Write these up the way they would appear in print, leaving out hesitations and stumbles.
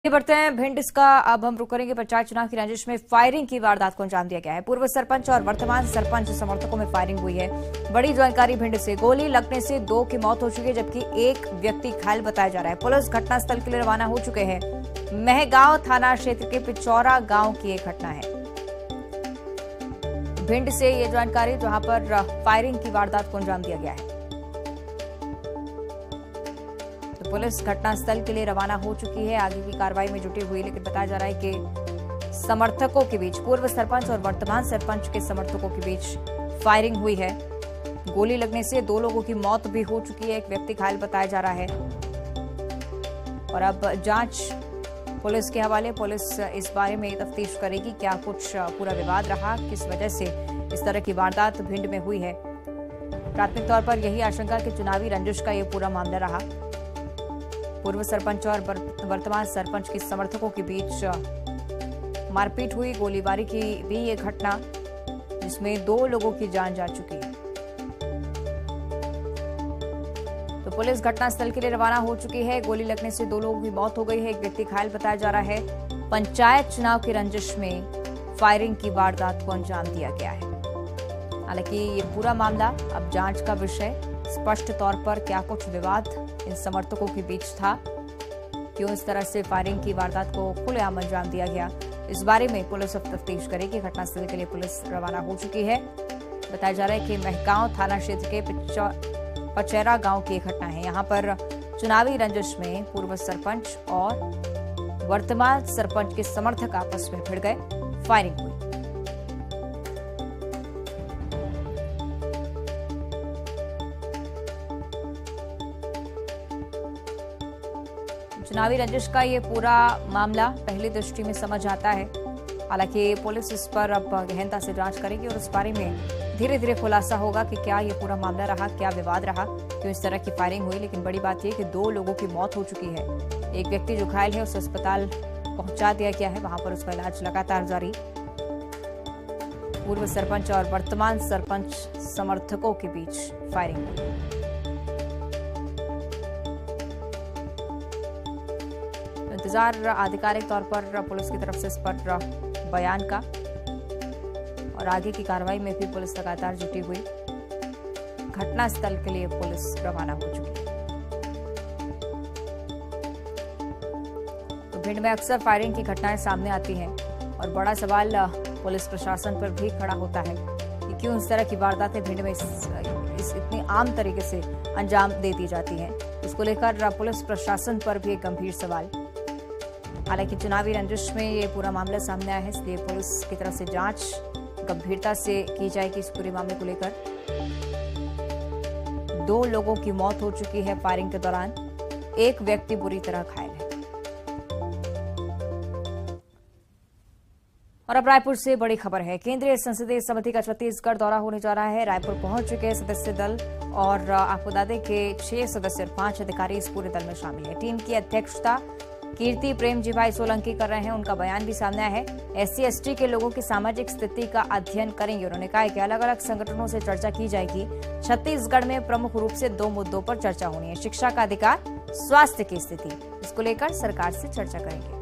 बढ़ते हैं भिंड इसका। अब हम रुक करेंगे पंचायत चुनाव की रंजिश में फायरिंग की वारदात को अंजाम दिया गया है। पूर्व सरपंच और वर्तमान सरपंच समर्थकों में फायरिंग हुई है। बड़ी जानकारी भिंड से। गोली लगने से 2 की मौत हो चुकी है, जबकि एक व्यक्ति घायल बताया जा रहा है। पुलिस घटनास्थल के लिए रवाना हो चुके हैं। महगांव थाना क्षेत्र के पिचौरा गांव की एक घटना है। भिंड से ये जानकारी, जहां पर फायरिंग की वारदात को अंजाम दिया गया है। तो पुलिस घटनास्थल के लिए रवाना हो चुकी है, आगे की कार्रवाई में जुटी हुई। लेकिन बताया जा रहा है कि समर्थकों के बीच, पूर्व सरपंच और वर्तमान सरपंच के समर्थकों के बीच फायरिंग हुई है। गोली लगने से 2 लोगों की मौत भी हो चुकी है, एक व्यक्ति घायल बताया जा रहा है। और अब जांच पुलिस के हवाले। पुलिस इस बारे में तफ्तीश करेगी, क्या कुछ पूरा विवाद रहा, किस वजह से इस तरह की वारदात भिंड में हुई है। प्राथमिक तौर पर यही आशंका कि चुनावी रंजिश का ये पूरा मामला रहा। पूर्व सरपंच और वर्तमान सरपंच के समर्थकों के बीच मारपीट हुई, गोलीबारी की भी ये घटना, जिसमें 2 लोगों की जान जा चुकी है। तो पुलिस घटनास्थल के लिए रवाना हो चुकी है। गोली लगने से 2 लोगों की मौत हो गई है, एक व्यक्ति घायल बताया जा रहा है। पंचायत चुनाव की रंजिश में फायरिंग की वारदात को अंजाम दिया गया है। हालांकि ये पूरा मामला अब जांच का विषय। स्पष्ट तौर पर क्या कुछ विवाद इन समर्थकों के बीच था, क्यों इस तरह से फायरिंग की वारदात को खुलेआम अंजाम दिया गया, इस बारे में पुलिस अब तफ्तीश करेगी। घटनास्थल के लिए पुलिस रवाना हो चुकी है। बताया जा रहा है कि महगांव थाना क्षेत्र के पचैरा गांव की एक घटना है। यहां पर चुनावी रंजिश में पूर्व सरपंच और वर्तमान सरपंच के समर्थक आपस में भिड़ गए, फायरिंग हुई। चुनावी रंजिश का ये पूरा मामला पहली दृष्टि में समझ आता है। हालांकि पुलिस इस पर अब गहनता से जांच करेगी और इस बारे में धीरे धीरे खुलासा होगा कि क्या ये पूरा मामला रहा, क्या विवाद रहा, क्यों इस तरह की फायरिंग हुई। लेकिन बड़ी बात यह कि 2 लोगों की मौत हो चुकी है। एक व्यक्ति जो घायल है उसे अस्पताल पहुंचा दिया गया है, वहां पर उसका इलाज लगातार जारी। पूर्व सरपंच और वर्तमान सरपंच समर्थकों के बीच फायरिंग हुई। इंतजार आधिकारिक तौर पर पुलिस की तरफ से इस पर बयान का, और आगे की कार्रवाई में भी पुलिस लगातार जुटी हुई। घटनास्थल के लिए पुलिस रवाना हो चुकी है। तो भिंड में अक्सर फायरिंग की घटनाएं सामने आती हैं और बड़ा सवाल पुलिस प्रशासन पर भी खड़ा होता है कि क्यों इस तरह की वारदातें भिंड में इस इतनी आम तरीके से अंजाम दे दी जाती हैं। इसको लेकर पुलिस प्रशासन पर भी एक गंभीर सवाल। हालांकि चुनावी रंजिश में ये पूरा मामला सामने आया है, इसलिए पुलिस की तरफ से जांच गंभीरता से की जाएगी इस पूरे मामले को लेकर। 2 लोगों की मौत हो चुकी है फायरिंग के दौरान, एक व्यक्ति बुरी तरह घायल है। और अब रायपुर से बड़ी खबर है। केंद्रीय संसदीय समिति का छत्तीसगढ़ दौरा होने जा रहा है। रायपुर पहुंच चुके सदस्य दल और आपको बता दें कि 6 सदस्य और 5 अधिकारी इस पूरे दल में शामिल है। टीम की अध्यक्षता कीर्ति प्रेमजी भाई सोलंकी कर रहे हैं। उनका बयान भी सामने आया है। SC/ST के लोगों की सामाजिक स्थिति का अध्ययन करेंगे। उन्होंने कहा है कि अलग अलग संगठनों से चर्चा की जाएगी। छत्तीसगढ़ में प्रमुख रूप से 2 मुद्दों पर चर्चा होनी है, शिक्षा का अधिकार, स्वास्थ्य की स्थिति। इसको लेकर सरकार से चर्चा करेंगे।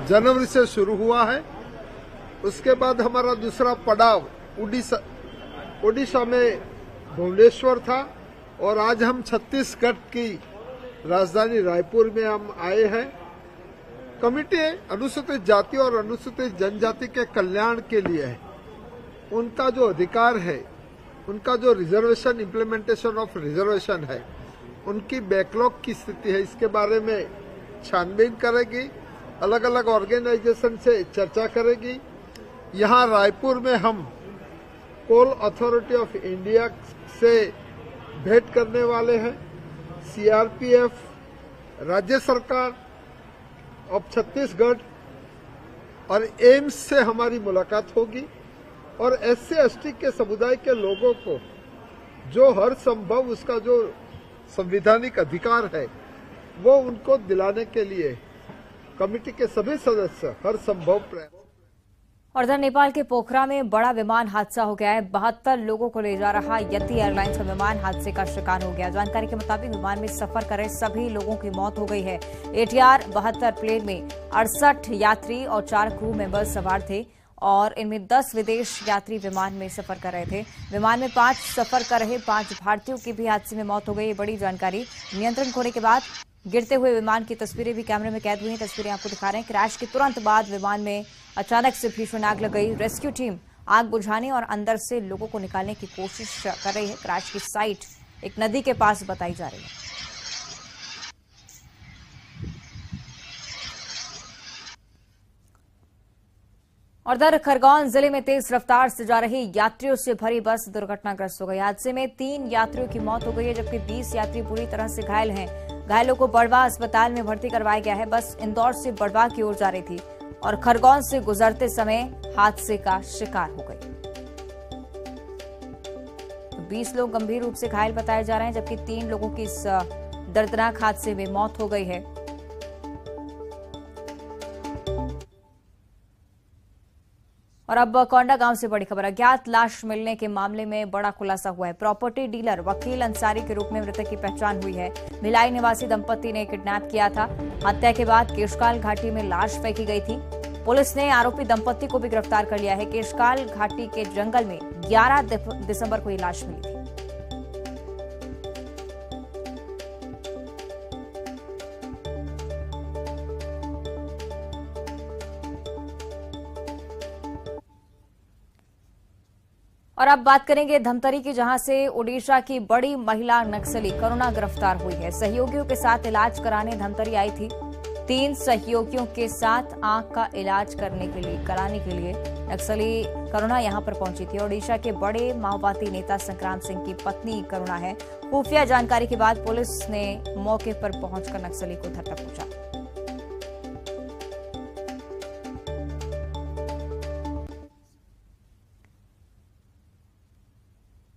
जनवरी से शुरू हुआ है। उसके बाद हमारा दूसरा पड़ाव उड़ीसा में भुवनेश्वर था, और आज हम छत्तीसगढ़ की राजधानी रायपुर में हम आए हैं। कमेटी अनुसूचित जाति और अनुसूचित जनजाति के कल्याण के लिए है। उनका जो अधिकार है, उनका जो रिजर्वेशन, इम्प्लीमेंटेशन ऑफ रिजर्वेशन है, उनकी बैकलॉग की स्थिति है, इसके बारे में छानबीन करेगी। अलग अलग ऑर्गेनाइजेशन से चर्चा करेगी। यहाँ रायपुर में हम कोल अथॉरिटी ऑफ इंडिया से भेंट करने वाले हैं। CRPF, राज्य सरकार ऑफ छत्तीसगढ़ और एम्स से हमारी मुलाकात होगी। और SC/ST के समुदाय के लोगों को जो हर संभव उसका जो संवैधानिक अधिकार है वो उनको दिलाने के लिए कमेटी के सभी सदस्य हर संभव प्रयास और इधर नेपाल के पोखरा में बड़ा विमान हादसा हो गया है। 72 लोगों को ले जा रहा यति एयरलाइंस का विमान हादसे का शिकार हो गया। जानकारी के मुताबिक विमान में सफर कर रहे सभी लोगों की मौत हो गई है। ATR 72 प्लेन में 68 यात्री और 4 क्रू मेंबर्स सवार थे और इनमें 10 विदेश यात्री विमान में सफर कर रहे थे। विमान में 5 सफर कर रहे 5 भारतीयों की भी हादसे में मौत हो गई। बड़ी जानकारी। नियंत्रण खोने के बाद गिरते हुए विमान की तस्वीरें भी कैमरे में कैद हुई हैं। तस्वीरें आपको दिखा रहे हैं। क्रैश के तुरंत बाद विमान में अचानक से भीषण आग लग गई। रेस्क्यू टीम आग बुझाने और अंदर से लोगों को निकालने की कोशिश कर रही है। क्रैश की साइट एक नदी के पास बताई जा रही है। और इधर खरगोन जिले में तेज रफ्तार से जा रही यात्रियों से भरी बस दुर्घटनाग्रस्त हो गई। हादसे में 3 यात्रियों की मौत हो गई है, जबकि 20 यात्री बुरी तरह से घायल हैं। घायलों को बड़वा अस्पताल में भर्ती करवाया गया है। बस इंदौर से बड़वा की ओर जा रही थी और खरगोन से गुजरते समय हादसे का शिकार हो गई। 20 लोग गंभीर रूप से घायल बताए जा रहे हैं, जबकि 3 लोगों की इस दर्दनाक हादसे में मौत हो गई है। और अब कोंडा गांव से बड़ी खबर। अज्ञात लाश मिलने के मामले में बड़ा खुलासा हुआ है। प्रॉपर्टी डीलर वकील अंसारी के रूप में मृतक की पहचान हुई है। भिलाई निवासी दंपति ने किडनैप किया था। हत्या के बाद केशकाल घाटी में लाश फेंकी गई थी। पुलिस ने आरोपी दंपति को भी गिरफ्तार कर लिया है। केशकाल घाटी के जंगल में 11 दिसंबर को ये लाश मिली थी। और अब बात करेंगे धमतरी की, जहां से ओडिशा की बड़ी महिला नक्सली करुणा गिरफ्तार हुई है। सहयोगियों के साथ इलाज कराने धमतरी आई थी। 3 सहयोगियों के साथ आंख का इलाज कराने के लिए नक्सली करुणा यहां पर पहुंची थी। ओडिशा के बड़े माओवादी नेता संक्रांत सिंह की पत्नी करुणा है। खुफिया जानकारी के बाद पुलिस ने मौके पर पहुंचकर नक्सली को धर दबोचा।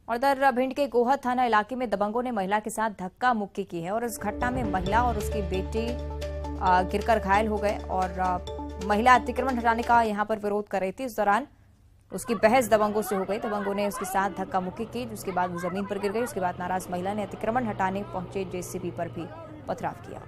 और इधर भिंड के गोहद थाना इलाके में दबंगों ने महिला के साथ धक्का मुक्की की है और इस घटना में महिला और उसकी बेटी गिरकर घायल हो गए और महिला अतिक्रमण हटाने का यहां पर विरोध कर रही थी। इस दौरान उसकी बहस दबंगों से हो गई। दबंगों ने उसके साथ धक्का मुक्की की, जिसके बाद वो जमीन पर गिर गई। उसके बाद नाराज महिला ने अतिक्रमण हटाने पहुंचे JCB पर भी पथराव किया।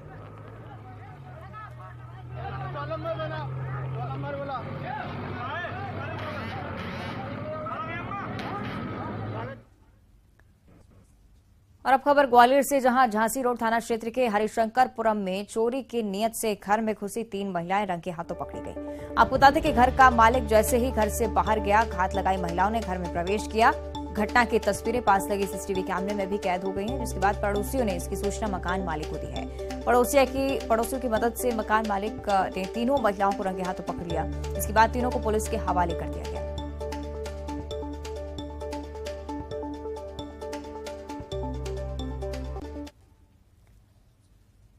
और अब खबर ग्वालियर से, जहां झांसी रोड थाना क्षेत्र के हरिशंकरपुरम में चोरी की नियत से घर में घुसी 3 महिलाएं रंगे हाथों पकड़ी गई। आपको बता दें कि घर का मालिक जैसे ही घर से बाहर गया, घात लगाई महिलाओं ने घर में प्रवेश किया। घटना की तस्वीरें पास लगी CCTV कैमरे में भी कैद हो गई हैं, जिसके बाद पड़ोसियों ने इसकी सूचना मकान मालिक को दी है। पड़ोसियों की मदद से मकान मालिक ने तीनों महिलाओं को रंगे हाथों पकड़ लिया। इसके बाद तीनों को पुलिस के हवाले कर दिया गया।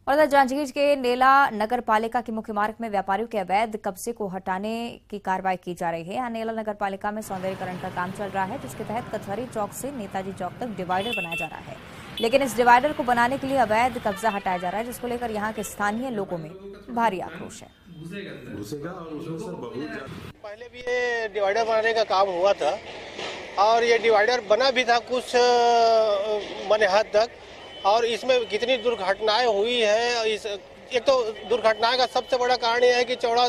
और जांजगीर के नेला नगर पालिका के मुख्य मार्ग में व्यापारियों के अवैध कब्जे को हटाने की कार्रवाई की जा रही है। यहाँ नेला नगर पालिका में सौंदर्यीकरण का काम चल रहा है, जिसके तहत कचहरी चौक से नेताजी चौक तक डिवाइडर बनाया जा रहा है। लेकिन इस डिवाइडर को बनाने के लिए अवैध कब्जा हटाया जा रहा है, जिसको लेकर यहाँ के स्थानीय लोगों में भारी आक्रोश है। पहले भी ये डिवाइडर बनाने का काम हुआ था और ये डिवाइडर बना भी था कुछ माने हद तक, और इसमें कितनी दुर्घटनाएं हुई है। एक तो दुर्घटनाएं का सबसे बड़ा कारण यह है कि चौड़ा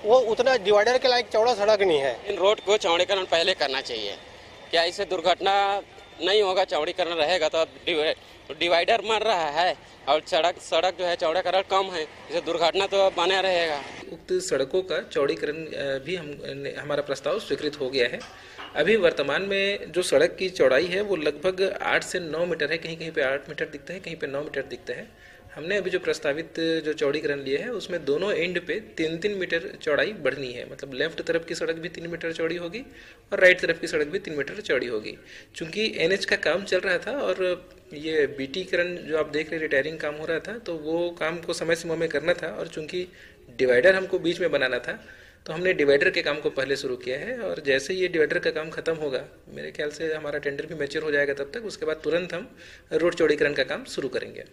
वो उतना डिवाइडर के लायक चौड़ा सड़क नहीं है। इन रोड को चौड़ीकरण पहले करना चाहिए। क्या इससे दुर्घटना नहीं होगा? चौड़ीकरण रहेगा तो डिवाइडर मर रहा है और सड़क जो है चौड़ीकरण कम है, इससे दुर्घटना तो बना रहेगा। उक्त सड़कों का चौड़ीकरण भी हमारा प्रस्ताव स्वीकृत हो गया है। अभी वर्तमान में जो सड़क की चौड़ाई है वो लगभग 8 से 9 मीटर है। कहीं कहीं पे 8 मीटर दिखता है, कहीं पे 9 मीटर दिखता है। हमने अभी जो प्रस्तावित जो चौड़ीकरण लिए है उसमें दोनों एंड पे 3-3 मीटर चौड़ाई बढ़नी है। मतलब लेफ्ट तरफ की सड़क भी 3 मीटर चौड़ी होगी और राइट तरफ की सड़क भी 3 मीटर चौड़ी होगी। चूंकि NH का काम चल रहा था और ये BTकरण जो आप देख रहे रिटायरिंग काम हो रहा था, तो वो काम को समय सीमा में करना था और चूंकि डिवाइडर हमको बीच में बनाना था, तो हमने डिवाइडर के काम को पहले शुरू किया है। और जैसे ये डिवाइडर का काम खत्म होगा, मेरे ख्याल से हमारा टेंडर भी मैच्योर हो जाएगा, तब तक उसके बाद तुरंत हम रोड चौड़ीकरण का काम शुरू करेंगे।